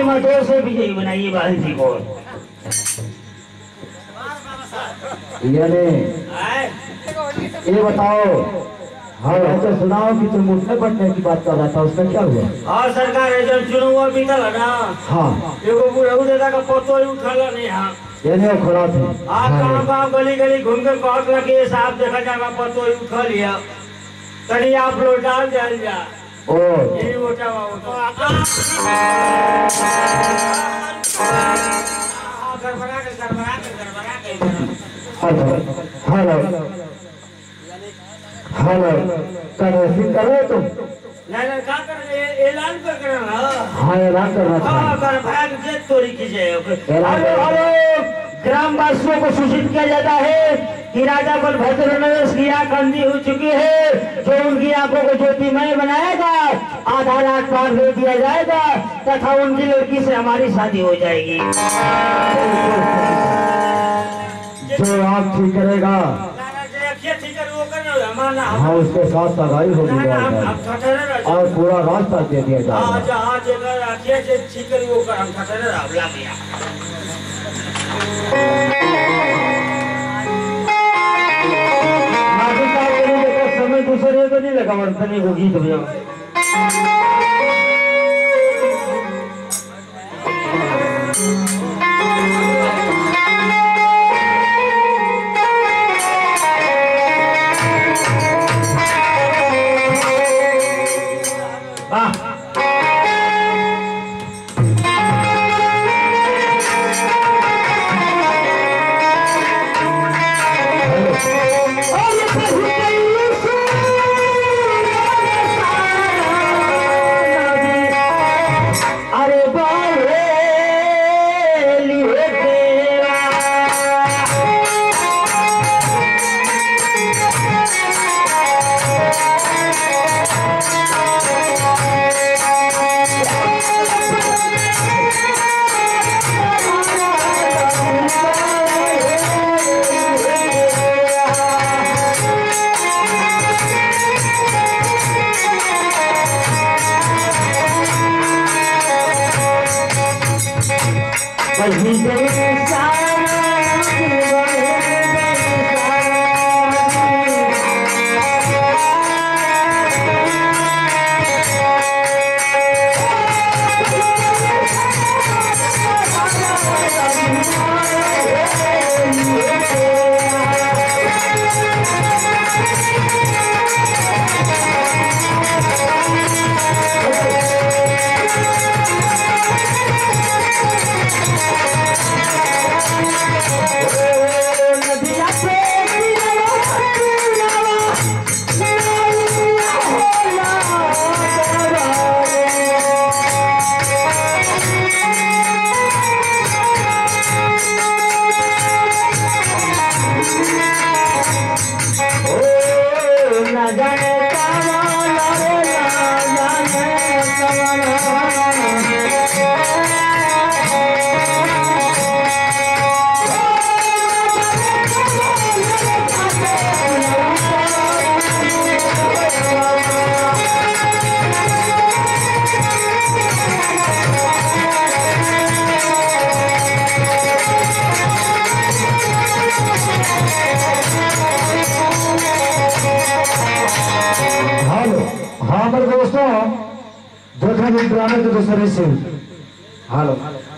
मतों से विजयी बनाइए बाल्टी को। यानी ये बताओ, हाँ ऐसा सुनाओ कि तुम उठने बैठने की बात कर रहा था, उसमें क्या हुआ? हाँ सरकार जब चुनाव हुआ बीतल है ना, हाँ एगो बुढ़ऊ दादा का पतो ही उठला नहीं। हाँ यानी वो खड़ा थे। आप गाँव गली गली घूम कर कहत लगे साहब देखा जाएगा पतो ही उठा लिया, तभी आप लोग डाल जाए जा। ओ यही उठा गड़बड़ा के हेलो हेलो कन्वर्सिंग कर रहे हो तुम? नहीं क्या कर रहे हैं? ऐलान कर रहे हैं। हाँ ऐलान करना था। हाँ कर भाग जेत तोड़ी कीजिए। ऐलान हेलो ग्रामवासियों को सूचित किया जाता है कि राजा बलभद्र नरेश की आंख अंधी हो चुकी है, जो उनकी आंखों को ज्योतिमय बनाएगा, आधा रात पार दे दिया जाएगा तथा उनकी लड़की से हमारी शादी हो जाएगी। जो आप ठीक करेगा हाँ उसके साथ सगाई हो जाएगा और पूरा रास्ता दे दिया जाएगा। समय दूसरे तो नहीं लगा वर्तनी होगी तो भैया। ड्रामे के दूसरे से हालो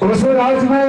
उसमें राज्य में